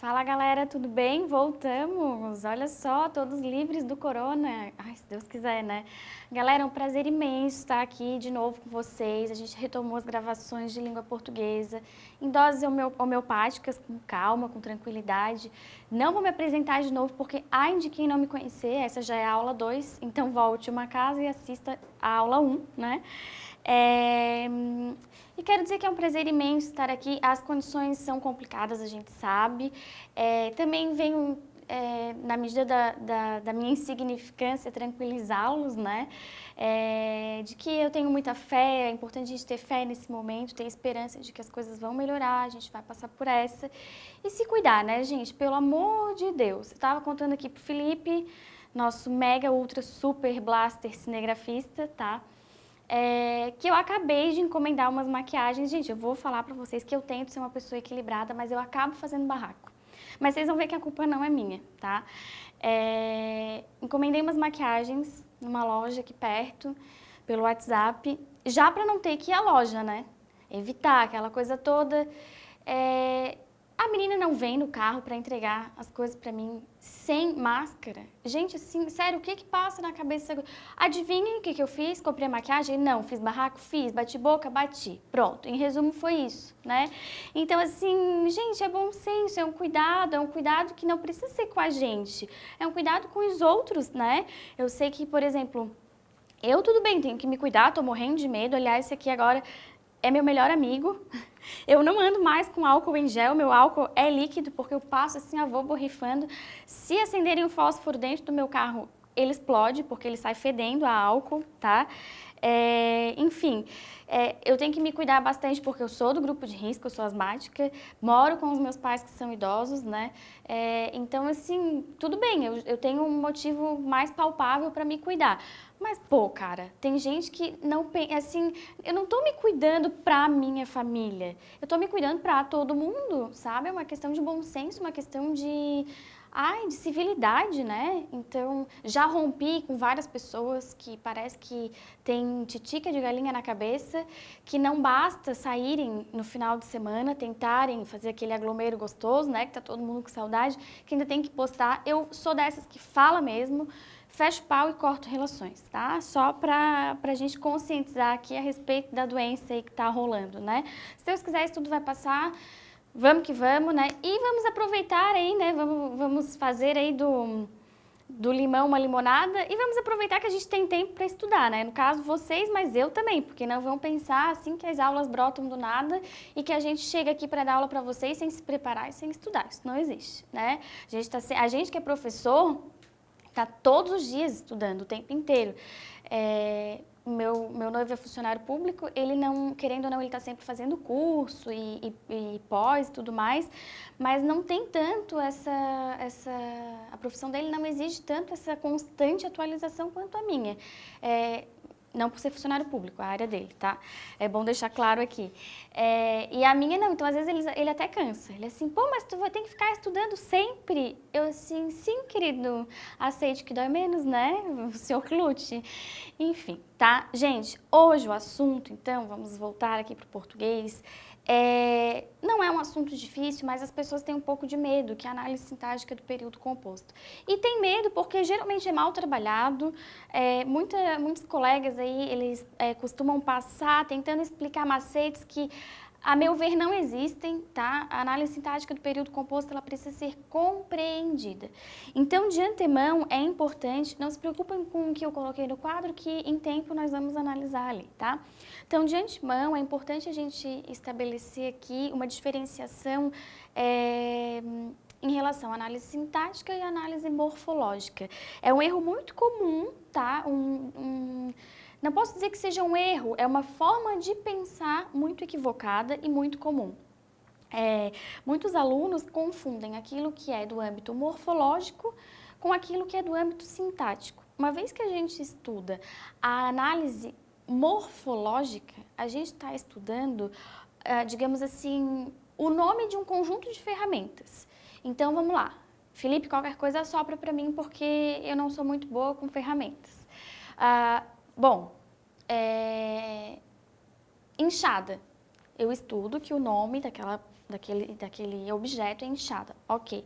Fala galera, tudo bem? Voltamos! Olha só, todos livres do corona. Ai, se Deus quiser, né? Galera, é um prazer imenso estar aqui de novo com vocês. A gente retomou as gravações de língua portuguesa em doses homeopáticas, com calma, com tranquilidade. Não vou me apresentar de novo porque, ai de quem não me conhecer, essa já é a aula 2, então volte uma casa e assista a aula 1, né? E quero dizer que é um prazer imenso estar aqui. As condições são complicadas, a gente sabe. Também venho, na medida da minha insignificância, tranquilizá-los, né? De que eu tenho muita fé, é importante a gente ter fé nesse momento, ter esperança de que as coisas vão melhorar, a gente vai passar por essa. E se cuidar, né, gente? Pelo amor de Deus. Eu estava contando aqui pro Felipe, nosso mega, ultra, super blaster cinegrafista, tá? Que eu acabei de encomendar umas maquiagens. Gente, eu vou falar pra vocês que eu tento ser uma pessoa equilibrada, mas eu acabo fazendo barraco. Mas vocês vão ver que a culpa não é minha, tá? Encomendei umas maquiagens numa loja aqui perto, pelo WhatsApp, já pra não ter que ir à loja, né? Evitar aquela coisa toda. A menina não vem no carro pra entregar as coisas pra mim sem máscara. Gente, assim, sério, o que que passa na cabeça? Adivinhem o que que eu fiz? Comprei maquiagem? Não. Fiz barraco? Fiz. Bati boca? Bati. Pronto. Em resumo, foi isso, né? Então, assim, gente, é bom senso, é um cuidado que não precisa ser com a gente. É um cuidado com os outros, né? Eu sei que, por exemplo, eu tudo bem, tenho que me cuidar, tô morrendo de medo. Aliás, esse aqui agora é meu melhor amigo. Eu não ando mais com álcool em gel, meu álcool é líquido, porque eu passo assim, eu vou borrifando. Se acenderem um fósforo dentro do meu carro, ele explode, porque ele sai fedendo a álcool, tá? Enfim, eu tenho que me cuidar bastante, porque eu sou do grupo de risco, eu sou asmática, moro com os meus pais que são idosos, né? Então, assim, tudo bem, eu tenho um motivo mais palpável para me cuidar. Mas, pô, cara, tem gente que não pensa, assim, eu não tô me cuidando pra minha família, eu tô me cuidando pra todo mundo, sabe? É uma questão de bom senso, uma questão de civilidade, né? Então, já rompi com várias pessoas que parece que tem titica de galinha na cabeça, que não basta saírem no final de semana, tentarem fazer aquele aglomero gostoso, né? Que tá todo mundo com saudade, que ainda tem que postar. Eu sou dessas que fala mesmo, fecho o pau e corto relações, tá? Só pra gente conscientizar aqui a respeito da doença aí que tá rolando, né? Se Deus quiser, isso tudo vai passar. Vamos que vamos, né? E vamos aproveitar aí, né? Vamos fazer aí do limão uma limonada e vamos aproveitar que a gente tem tempo para estudar, né? No caso, vocês, mas eu também, porque não vão pensar assim que as aulas brotam do nada e que a gente chega aqui para dar aula para vocês sem se preparar e sem estudar. Isso não existe, né? A gente que é professor tá todos os dias estudando, o tempo inteiro. Meu noivo é funcionário público, ele não, querendo ou não, ele está sempre fazendo curso e pós e tudo mais, mas não tem tanto a profissão dele não exige tanto essa constante atualização quanto a minha. Não por ser funcionário público, a área dele, tá? É bom deixar claro aqui. E a minha não, então às vezes ele até cansa. Ele é assim, pô, mas tu vai ter que ficar estudando sempre. Eu assim, sim, querido, aceite que dói menos, né? O senhor Clute. Enfim, tá? Gente, hoje o assunto, então, vamos voltar aqui pro português. Não é um assunto difícil, mas as pessoas têm um pouco de medo, que é a análise sintática do período composto. E tem medo porque geralmente é mal trabalhado, muitos colegas aí, eles costumam passar tentando explicar macetes que, a meu ver, não existem, tá? A análise sintática do período composto, ela precisa ser compreendida. Então, de antemão, é importante, não se preocupem com o que eu coloquei no quadro, que em tempo nós vamos analisar ali, tá? Então, de antemão, é importante a gente estabelecer aqui uma diferenciação em relação à análise sintática e análise morfológica. É um erro muito comum, tá? Não posso dizer que seja um erro, é uma forma de pensar muito equivocada e muito comum. Muitos alunos confundem aquilo que é do âmbito morfológico com aquilo que é do âmbito sintático. Uma vez que a gente estuda a análise morfológica, a gente está estudando, digamos assim, o nome de um conjunto de ferramentas. Então, vamos lá. Felipe, qualquer coisa sopra para mim porque eu não sou muito boa com ferramentas. Bom, enxada. eu estudo que o nome daquele objeto é enxada. Ok.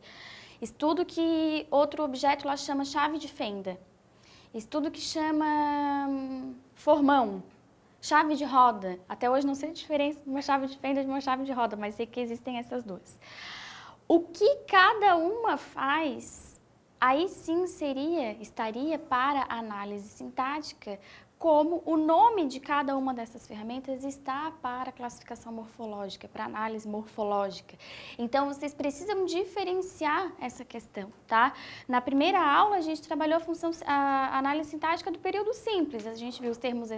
Estudo que outro objeto lá chama chave de fenda. Estudo que chama formão. Chave de roda. Até hoje não sei a diferença de uma chave de fenda e de uma chave de roda, mas sei que existem essas duas. O que cada uma faz, aí sim estaria para a análise sintática, como o nome de cada uma dessas ferramentas está para a classificação morfológica, para a análise morfológica. Então, vocês precisam diferenciar essa questão, tá? Na primeira aula, a gente trabalhou a análise sintática do período simples. A gente viu os termos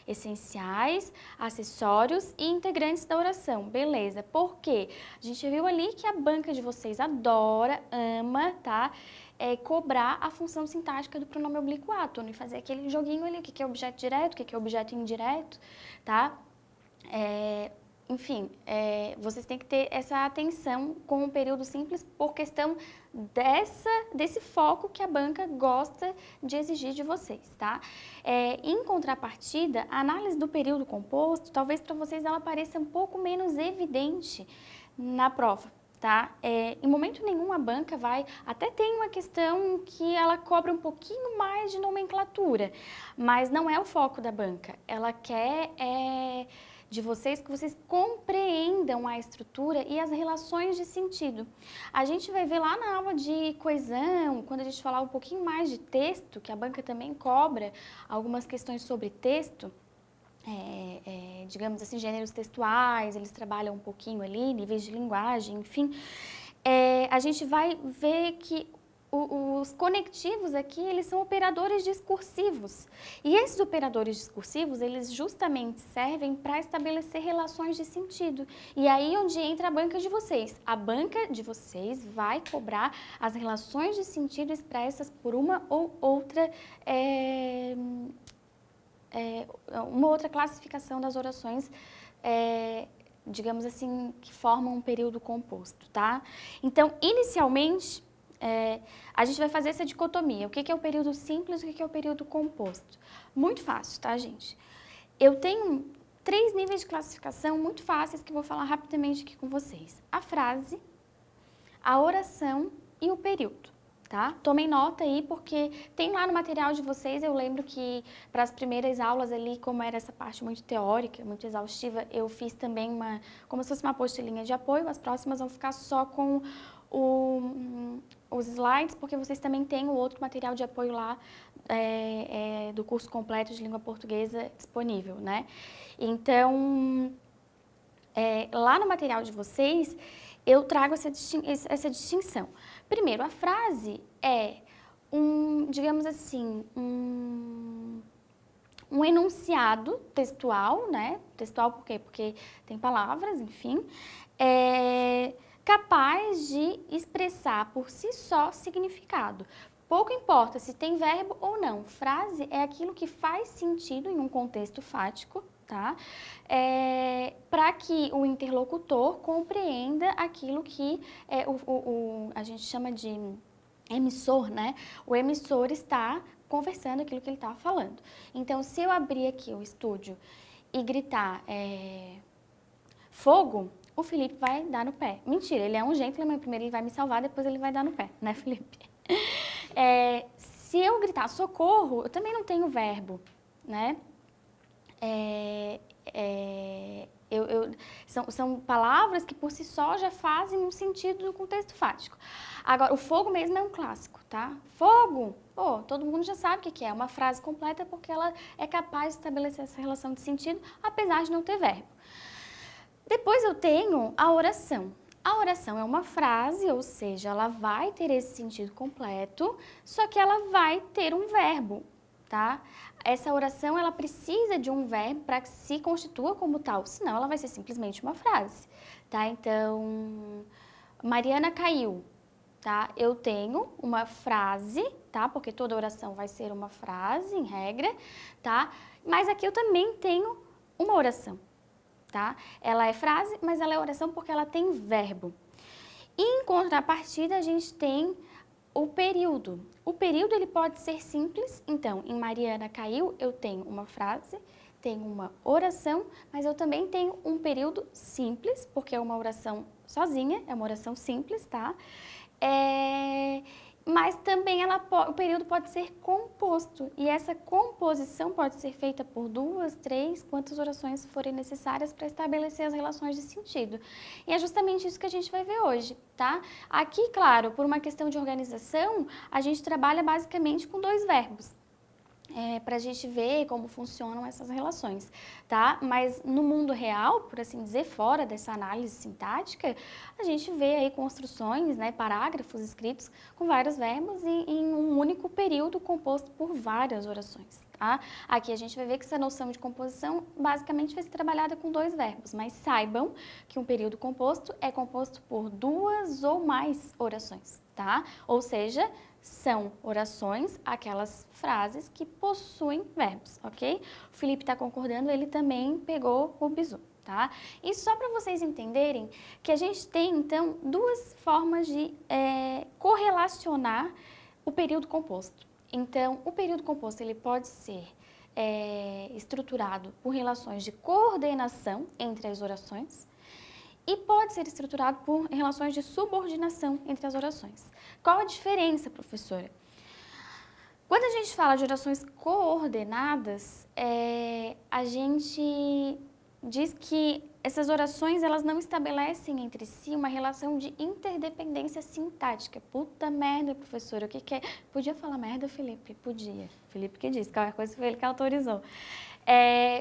essenciais, acessórios e integrantes da oração. Beleza. Por quê? A gente viu ali que a banca de vocês adora, ama, tá? Cobrar a função sintática do pronome oblíquo átono e fazer aquele joguinho ali, o que é objeto direto, o que é objeto indireto, tá? Enfim, vocês têm que ter essa atenção com o período simples por questão desse foco que a banca gosta de exigir de vocês, tá? Em contrapartida, a análise do período composto, talvez para vocês ela pareça um pouco menos evidente na prova. Tá? Em momento nenhum a banca até tem uma questão que ela cobra um pouquinho mais de nomenclatura, mas não é o foco da banca. Ela quer de vocês que vocês compreendam a estrutura e as relações de sentido. A gente vai ver lá na aula de coesão, quando a gente falar um pouquinho mais de texto, que a banca também cobra algumas questões sobre texto, digamos assim, gêneros textuais, eles trabalham um pouquinho ali, níveis de linguagem, enfim. A gente vai ver que os conectivos aqui, eles são operadores discursivos. E esses operadores discursivos, eles justamente servem para estabelecer relações de sentido. E aí onde entra a banca de vocês. A banca de vocês vai cobrar as relações de sentido expressas por uma ou outra classificação das orações, digamos assim, que formam um período composto, tá? Então, inicialmente, a gente vai fazer essa dicotomia. O que é o período simples e o que é o período composto? Muito fácil, tá, gente? Eu tenho 3 níveis de classificação muito fáceis que eu vou falar rapidamente aqui com vocês. A frase, a oração e o período. Tá? Tomem nota aí, porque tem lá no material de vocês, eu lembro que para as primeiras aulas ali, como era essa parte muito teórica, muito exaustiva, eu fiz também como se fosse uma apostilinha de apoio. As próximas vão ficar só com os slides, porque vocês também têm o outro material de apoio lá do curso completo de língua portuguesa disponível, né? Então, lá no material de vocês, eu trago essa distinção. Primeiro, a frase é digamos assim, um enunciado textual, né? Textual por quê? Porque tem palavras, enfim, capaz de expressar por si só significado. Pouco importa se tem verbo ou não. Frase é aquilo que faz sentido em um contexto fático, tá? Para que o interlocutor compreenda aquilo que a gente chama de emissor, né? O emissor está conversando aquilo que ele está falando. Então, se eu abrir aqui o estúdio e gritar fogo, o Felipe vai dar no pé. Mentira, ele é um gentleman, primeiro ele vai me salvar, depois ele vai dar no pé, né, Felipe? Se eu gritar socorro, eu também não tenho verbo, né? São palavras que por si só já fazem um sentido no contexto fático. Agora, o fogo mesmo é um clássico, tá? Fogo! Pô, todo mundo já sabe o que é. É uma frase completa porque ela é capaz de estabelecer essa relação de sentido, apesar de não ter verbo. Depois eu tenho a oração. A oração é uma frase, ou seja, ela vai ter esse sentido completo, só que ela vai ter um verbo, tá? Essa oração, ela precisa de um verbo para que se constitua como tal, senão ela vai ser simplesmente uma frase, tá? Então, Mariana caiu, tá? Eu tenho uma frase, tá? Porque toda oração vai ser uma frase, em regra, tá? Mas aqui eu também tenho uma oração, tá? Ela é frase, mas ela é oração porque ela tem verbo. Em contrapartida, a gente tem o período. O período ele pode ser simples, então, em Mariana caiu, eu tenho uma frase, tenho uma oração, mas eu também tenho um período simples, porque é uma oração sozinha, é uma oração simples, tá? Mas também o período pode ser composto, e essa composição pode ser feita por 2, 3, quantas orações forem necessárias para estabelecer as relações de sentido. E é justamente isso que a gente vai ver hoje, tá? Aqui, claro, por uma questão de organização, a gente trabalha basicamente com 2 verbos. Para a gente ver como funcionam essas relações, tá? Mas no mundo real, por assim dizer, fora dessa análise sintática, a gente vê aí construções, né, parágrafos escritos com vários verbos e em um único período composto por várias orações, tá? Aqui a gente vai ver que essa noção de composição basicamente vai ser trabalhada com 2 verbos, mas saibam que um período composto é composto por 2 ou mais orações, tá? Ou seja, são orações, aquelas frases que possuem verbos, ok? O Felipe está concordando, ele também pegou o bizu, tá? E só para vocês entenderem que a gente tem, então, 2 formas de correlacionar o período composto. Então, o período composto, ele pode ser estruturado por relações de coordenação entre as orações, e pode ser estruturado por relações de subordinação entre as orações. Qual a diferença, professora? Quando a gente fala de orações coordenadas, a gente diz que essas orações elas não estabelecem entre si uma relação de interdependência sintática. Puta merda, professora, o que é? Podia falar merda, Felipe? Podia. Felipe que disse, qualquer coisa foi ele que autorizou.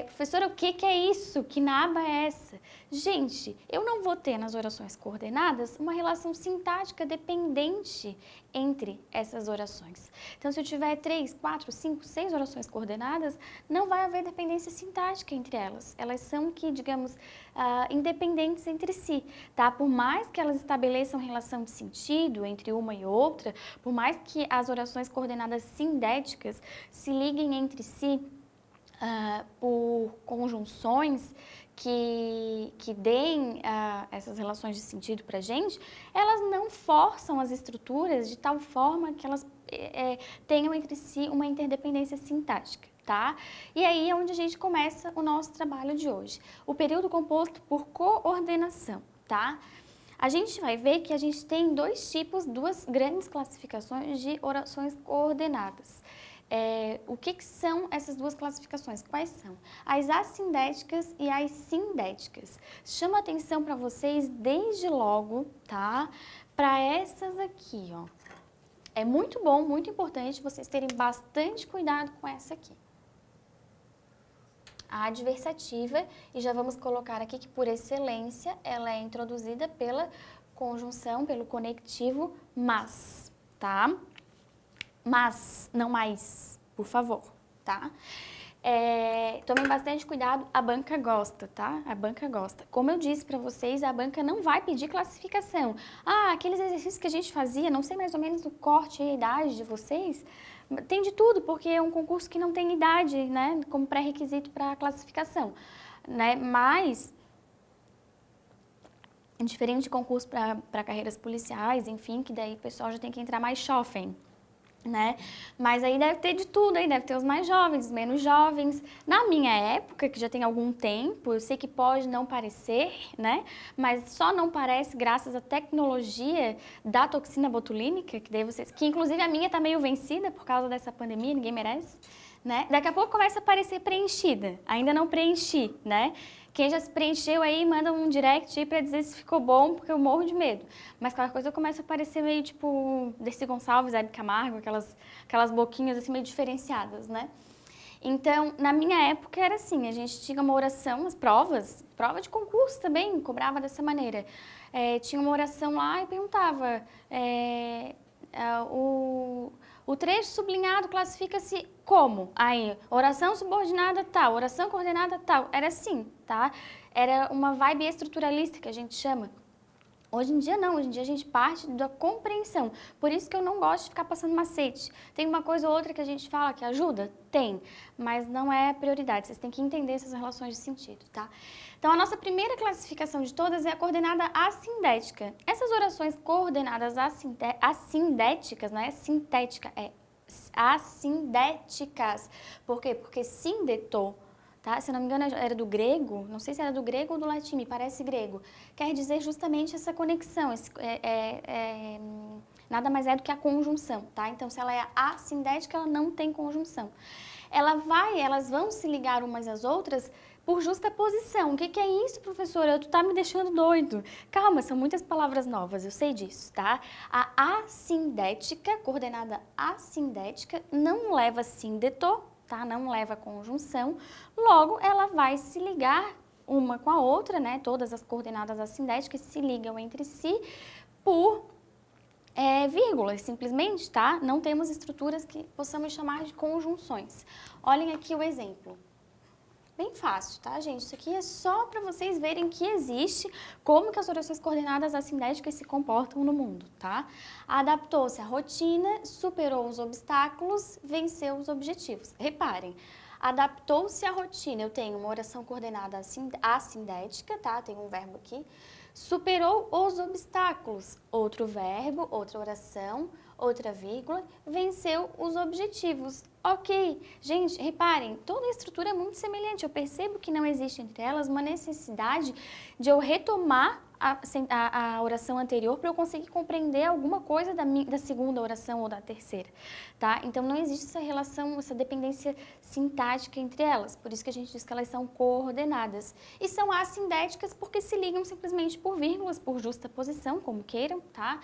Professora, o que é isso? Que naba é essa? Gente, eu não vou ter nas orações coordenadas uma relação sintática dependente entre essas orações. Então, se eu tiver 3, 4, 5, 6 orações coordenadas, não vai haver dependência sintática entre elas. Elas são digamos, independentes entre si, tá? Por mais que elas estabeleçam relação de sentido entre uma e outra, por mais que as orações coordenadas sindéticas se liguem entre si, por conjunções que deem essas relações de sentido para a gente, elas não forçam as estruturas de tal forma que elas tenham entre si uma interdependência sintática, tá? E aí é onde a gente começa o nosso trabalho de hoje. O período composto por coordenação, tá? A gente vai ver que a gente tem 2 tipos, 2 grandes classificações de orações coordenadas. O que são essas 2 classificações? Quais são? As assindéticas e as sindéticas. Chama atenção para vocês desde logo, tá? Para essas aqui, ó. É muito bom, muito importante vocês terem bastante cuidado com essa aqui. A adversativa, e já vamos colocar aqui que por excelência ela é introduzida pela conjunção, pelo conectivo mas, tá? Mas, não mais, por favor, tá? Tomem bastante cuidado, a banca gosta, tá? A banca gosta. Como eu disse para vocês, a banca não vai pedir classificação. Aqueles exercícios que a gente fazia, não sei mais ou menos o corte e a idade de vocês, tem de tudo, porque é um concurso que não tem idade, né, como pré-requisito para classificação, né? Mas, diferente de concurso para carreiras policiais, enfim, que daí o pessoal já tem que entrar mais jovem, né? Mas aí deve ter de tudo, aí deve ter os mais jovens, os menos jovens. Na minha época, que já tem algum tempo, eu sei que pode não parecer, né? Mas só não parece graças à tecnologia da toxina botulínica, que inclusive a minha tá meio vencida por causa dessa pandemia, ninguém merece, né? Daqui a pouco começa a parecer preenchida, ainda não preenchi, né? Quem já se preencheu aí, manda um direct aí pra dizer se ficou bom, porque eu morro de medo. Mas qualquer coisa começa a parecer meio tipo Dercy Gonçalves, Hebe Camargo, aquelas boquinhas assim meio diferenciadas, né? Então, na minha época era assim, a gente tinha uma oração, as prova de concurso também, cobrava dessa maneira. Tinha uma oração lá e perguntava, o trecho sublinhado classifica-se como? Aí, oração subordinada tal, oração coordenada tal. Era assim, tá? Era uma vibe estruturalista que a gente chama. Hoje em dia não, hoje em dia a gente parte da compreensão. Por isso que eu não gosto de ficar passando macete. Tem uma coisa ou outra que a gente fala que ajuda? Tem, mas não é prioridade. Vocês têm que entender essas relações de sentido, tá? Então, a nossa primeira classificação de todas é a coordenada assindética. Essas orações coordenadas assindéticas, não é sintética, é assindéticas. Por quê? Porque sindetou, tá? Se eu não me engano, era do grego, não sei se era do grego ou do latim, me parece grego. Quer dizer justamente essa conexão, nada mais é do que a conjunção, tá? Então, se ela é assindética, ela não tem conjunção. Elas vão se ligar umas às outras por justa posição. O que é isso, professora? Tu tá me deixando doido. Calma, são muitas palavras novas, eu sei disso, tá? A assindética, coordenada assindética, não leva síndeto, tá? Não leva conjunção. Logo, ela vai se ligar uma com a outra, né? Todas as coordenadas assindéticas se ligam entre si por vírgulas, simplesmente, tá? Não temos estruturas que possamos chamar de conjunções. Olhem aqui o exemplo. Bem fácil, tá, gente? Isso aqui é só para vocês verem que existe como que as orações coordenadas assindéticas se comportam no mundo, tá? Adaptou-se à rotina, superou os obstáculos, venceu os objetivos. Reparem, adaptou-se à rotina. Eu tenho uma oração coordenada assindética, tá? Tem um verbo aqui. Superou os obstáculos. Outro verbo, outra oração, outra vírgula, venceu os objetivos. Ok, gente, reparem, toda a estrutura é muito semelhante. Eu percebo que não existe entre elas uma necessidade de eu retomar a oração anterior para eu conseguir compreender alguma coisa da segunda oração ou da terceira, tá? Então, não existe essa relação, essa dependência sintática entre elas. Por isso que a gente diz que elas são coordenadas. E são assindéticas porque se ligam simplesmente por vírgulas, por justa posição, como queiram, tá?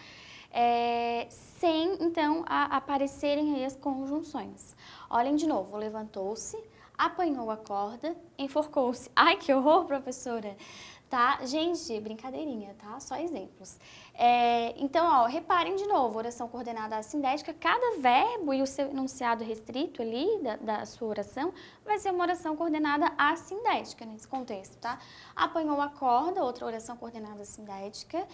Sem, então, aparecerem aí as conjunções. Olhem de novo, levantou-se, apanhou a corda, enforcou-se. Ai, que horror, professora! Tá? Gente, brincadeirinha, tá? Só exemplos. Então, ó, reparem de novo, oração coordenada assindética, cada verbo e o seu enunciado restrito ali da sua oração vai ser uma oração coordenada assindética nesse contexto, tá? Apanhou a corda, outra oração coordenada assindética.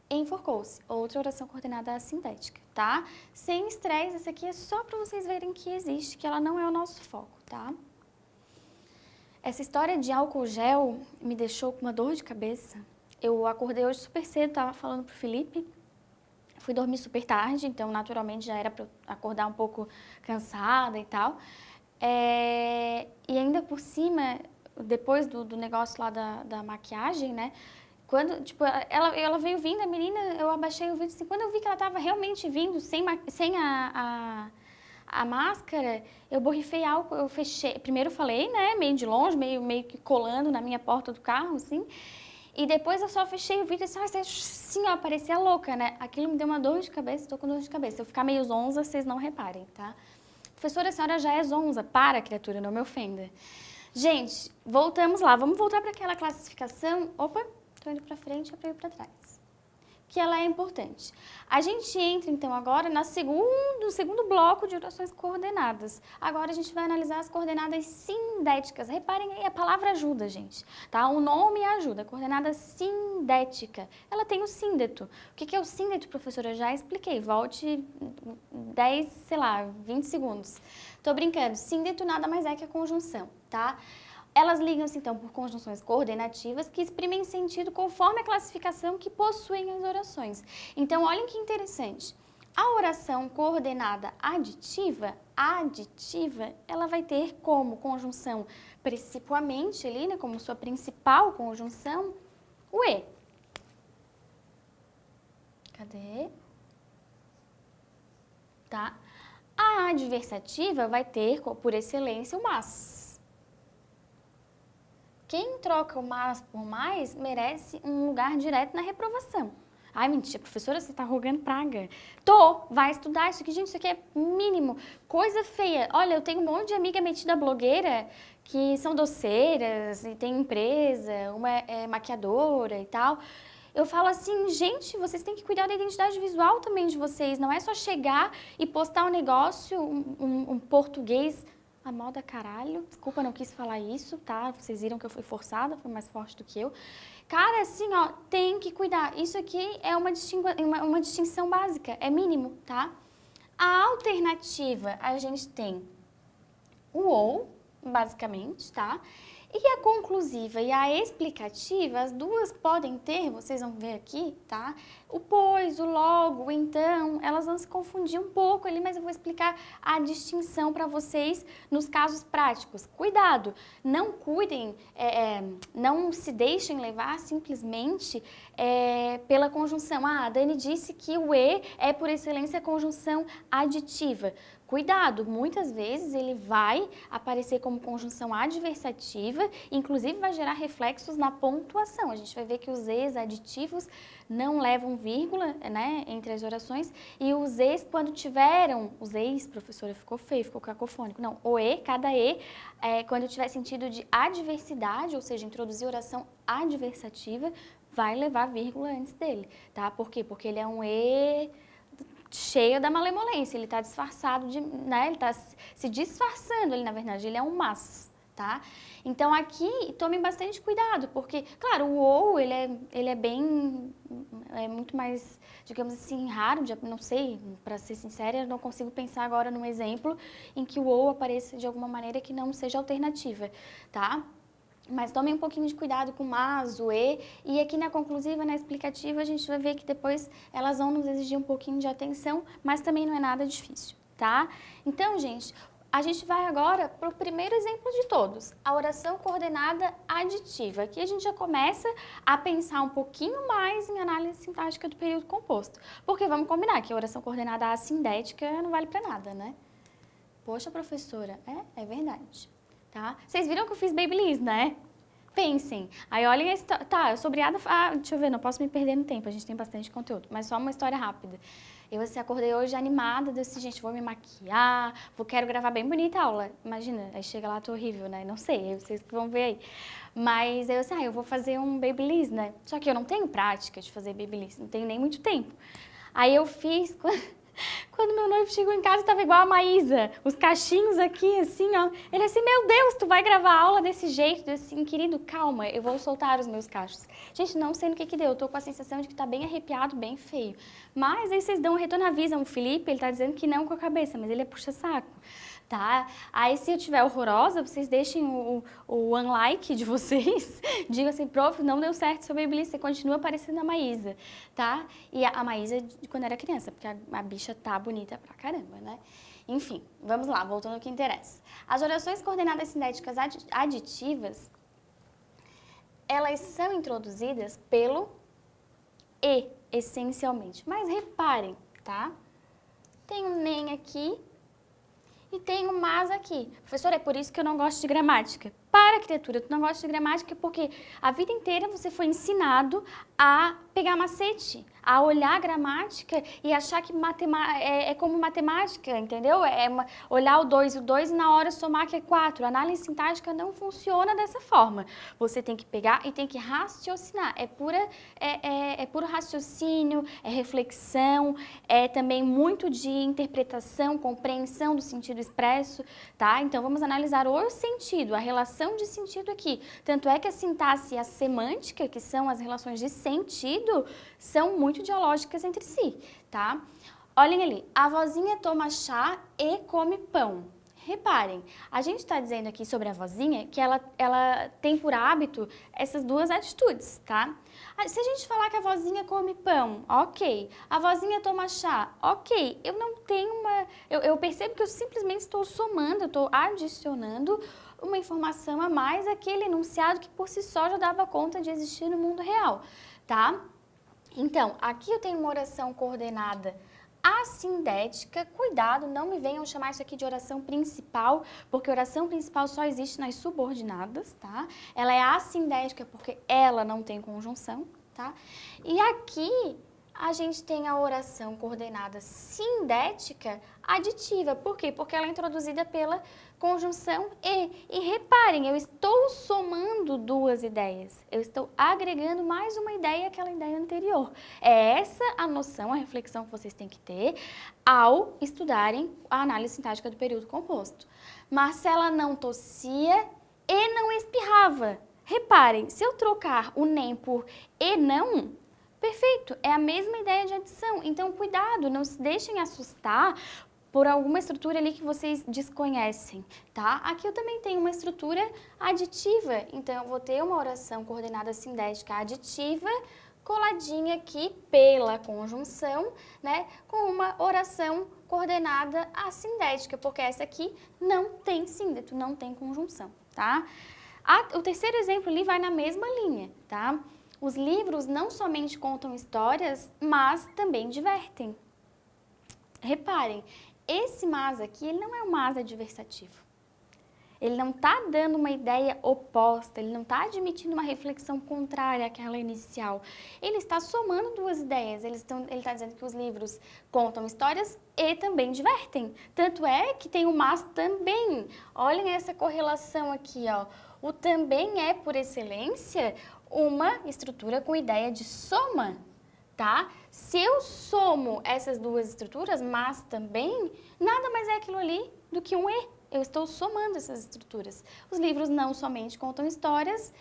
Enforcou-se, outra oração coordenada assindética, tá? Sem estresse, essa aqui é só para vocês verem que existe, que ela não é o nosso foco, tá? Essa história de álcool gel me deixou com uma dor de cabeça. Eu acordei hoje super cedo, tava falando pro Felipe, fui dormir super tarde, então naturalmente já era para acordar um pouco cansada e tal. E ainda por cima, depois do negócio lá da maquiagem, né? Quando, tipo, ela veio vindo, a menina, eu abaixei o vídeo assim, quando eu vi que ela tava realmente vindo sem a máscara, eu borrifei álcool, eu fechei, primeiro eu falei, né, meio de longe, meio que colando na minha porta do carro, assim, e depois eu só fechei o vídeo assim, assim, ó, parecia louca, né, aquilo me deu uma dor de cabeça, tô com dor de cabeça, se eu ficar meio zonza, vocês não reparem, tá? Professora, a senhora já é zonza, para, criatura, não me ofenda. Gente, voltamos lá, vamos voltar para aquela classificação, opa, tô indo para frente ou para ir para trás. Que ela é importante. A gente entra, então, agora no segundo bloco de orações coordenadas. Agora a gente vai analisar as coordenadas sindéticas. Reparem aí, a palavra ajuda, gente, tá? O nome ajuda, coordenada sindética. Ela tem o síndeto. O que é o síndeto, professora? Eu já expliquei. Volte 10, sei lá, 20 segundos. Tô brincando. Síndeto nada mais é que a conjunção, tá? Elas ligam-se, então, por conjunções coordenativas que exprimem sentido conforme a classificação que possuem as orações. Então, olhem que interessante. A oração coordenada aditiva, ela vai ter como conjunção principalmente ali, né, como sua principal conjunção, o E. Cadê? Tá? A adversativa vai ter, por excelência, o mas. Quem troca o mas por mais merece um lugar direto na reprovação. Ai, mentira, professora, você tá rogando praga. Vai estudar isso aqui, gente, isso aqui é mínimo. Coisa feia. Olha, eu tenho um monte de amiga metida blogueira que são doceiras e tem empresa, uma é maquiadora e tal. Eu falo assim, gente, vocês têm que cuidar da identidade visual também de vocês. Não é só chegar e postar um negócio, um português... A moda caralho, desculpa, não quis falar isso, tá? Vocês viram que eu fui forçada, foi mais forte do que eu. Cara, assim, ó, tem que cuidar. Isso aqui é uma distinção básica, é mínimo, tá? A alternativa, a gente tem o ou, basicamente, tá? E a conclusiva e a explicativa, as duas podem ter, vocês vão ver aqui, tá? O pois, o logo, o então, elas vão se confundir um pouco ali, mas eu vou explicar a distinção para vocês nos casos práticos. Cuidado, não cuidem, não se deixem levar simplesmente pela conjunção. Ah, a Dani disse que o e é por excelência a conjunção aditiva. Cuidado, muitas vezes ele vai aparecer como conjunção adversativa, inclusive vai gerar reflexos na pontuação. A gente vai ver que os es aditivos não levam vírgula, né, entre as orações, e os es, quando tiveram, os es, professora, ficou feio, ficou cacofônico. Não, o e, cada e, quando tiver sentido de adversidade, ou seja, introduzir oração adversativa, vai levar vírgula antes dele, tá? Por quê? Porque ele é um e cheio da malemolência, ele está disfarçado, né? Ele está se disfarçando, ele na verdade, ele é um mas, tá? Então aqui, tomem bastante cuidado, porque, claro, o ou, ele é bem, muito mais, digamos assim, raro, não sei, para ser sincera, eu não consigo pensar agora num exemplo em que o ou apareça de alguma maneira que não seja alternativa, tá? Mas tomem um pouquinho de cuidado com o mas, o e aqui na conclusiva, na explicativa, a gente vai ver que depois elas vão nos exigir um pouquinho de atenção, mas também não é nada difícil, tá? Então, gente, a gente vai agora para o primeiro exemplo de todos, a oração coordenada aditiva. Aqui a gente já começa a pensar um pouquinho mais em análise sintática do período composto, porque vamos combinar que a oração coordenada assindética não vale para nada, né? Poxa, professora, é verdade. Tá? Vocês viram que eu fiz Babyliss, né? Pensem. Aí olhem a história. Tá, eu sou obrigada a... deixa eu ver, não posso me perder no tempo, a gente tem bastante conteúdo, mas só uma história rápida. Eu acordei hoje animada, disse, gente, vou me maquiar, quero gravar bem bonita a aula. Imagina, aí chega lá, tô horrível, né? Não sei, vocês que vão ver aí. Mas eu disse, eu vou fazer um Babyliss, né? Só que eu não tenho prática de fazer Babyliss, não tenho nem muito tempo. Aí eu fiz... Quando meu noivo chegou em casa, tava igual a Maísa, os cachinhos aqui, assim, ó. Ele assim, meu Deus, tu vai gravar a aula desse jeito? Eu assim, querido, calma, eu vou soltar os meus cachos. Gente, não sei no que deu, eu tô com a sensação de que tá bem arrepiado, bem feio. Mas aí vocês dão um retorno, avisam o Felipe, ele tá dizendo que não com a cabeça, mas ele é puxa-saco. Tá? Aí se eu tiver horrorosa, vocês deixem o unlike de vocês, digam assim, prof, não deu certo seu Babyliss, você continua parecendo a Maísa, tá? E a Maísa de quando era criança, porque a bicha tá bonita pra caramba, né? Enfim, vamos lá, voltando ao que interessa. As orações coordenadas cinéticas aditivas, elas são introduzidas pelo e, essencialmente. Mas reparem, tá? Tem um nem aqui, e tem um mas aqui. Professor, é por isso que eu não gosto de gramática. Para, criatura, tu não gosta de gramática porque a vida inteira você foi ensinado a pegar macete, a olhar a gramática e achar que é como matemática, entendeu? Olhar o 2 e na hora somar que é 4. A análise sintática não funciona dessa forma. Você tem que pegar e tem que raciocinar. É puro raciocínio, é reflexão, é também muito de interpretação, compreensão do sentido expresso, tá? Então vamos analisar o sentido, a relação de sentido aqui. Tanto é que a sintaxe e a semântica, que são as relações de sentido, são muito dialógicas entre si, tá? Olhem ali, a vozinha toma chá e come pão. Reparem, a gente está dizendo aqui sobre a vozinha que ela tem por hábito essas duas atitudes, tá? Se a gente falar que a vozinha come pão, ok. A vozinha toma chá, ok. Eu não tenho eu percebo que eu simplesmente estou somando, eu estou adicionando uma informação a mais àquele enunciado que por si só já dava conta de existir no mundo real, tá? Então, aqui eu tenho uma oração coordenada assindética, cuidado, não me venham chamar isso aqui de oração principal, porque oração principal só existe nas subordinadas, tá? Ela é assindética porque ela não tem conjunção, tá? E aqui a gente tem a oração coordenada sindética aditiva. Por quê? Porque ela é introduzida pela conjunção e. E reparem, eu estou somando duas ideias. Eu estou agregando mais uma ideia àquela ideia anterior. É essa a noção, a reflexão que vocês têm que ter ao estudarem a análise sintática do período composto. Marcela não tossia e não espirrava. Reparem, se eu trocar o nem por e não, perfeito, é a mesma ideia de adição. Então, cuidado, não se deixem assustar por alguma estrutura ali que vocês desconhecem, tá? Aqui eu também tenho uma estrutura aditiva, então eu vou ter uma oração coordenada sindética aditiva coladinha aqui pela conjunção, né, com uma oração coordenada assindética, porque essa aqui não tem síndeto, não tem conjunção, tá? O terceiro exemplo ali vai na mesma linha, tá? Os livros não somente contam histórias, mas também divertem. Reparem, esse mas aqui, ele não é um mas adversativo. Ele não está dando uma ideia oposta, ele não está admitindo uma reflexão contrária àquela inicial. Ele está somando duas ideias. Ele está dizendo que os livros contam histórias e também divertem. Tanto é que tem o mas também. Olhem essa correlação aqui, ó. O também é, por excelência, uma estrutura com ideia de soma, tá? Se eu somo essas duas estruturas, mas também, nada mais é aquilo ali do que um e. Eu estou somando essas estruturas. Os livros não somente contam histórias,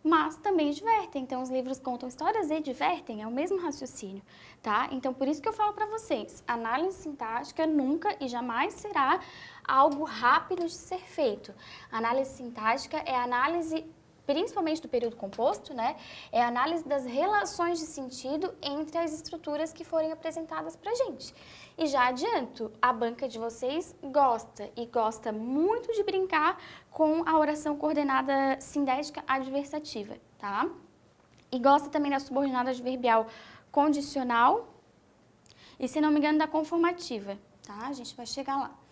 mas também divertem. Então, os livros contam histórias e divertem, é o mesmo raciocínio, tá? Então, por isso que eu falo para vocês, análise sintática nunca e jamais será algo rápido de ser feito. Análise sintática é análise principalmente do período composto, né, é a análise das relações de sentido entre as estruturas que forem apresentadas para a gente. E já adianto, a banca de vocês gosta, e gosta muito de brincar com a oração coordenada sindética adversativa, tá? E gosta também da subordinada adverbial condicional e, se não me engano, da conformativa, tá? A gente vai chegar lá.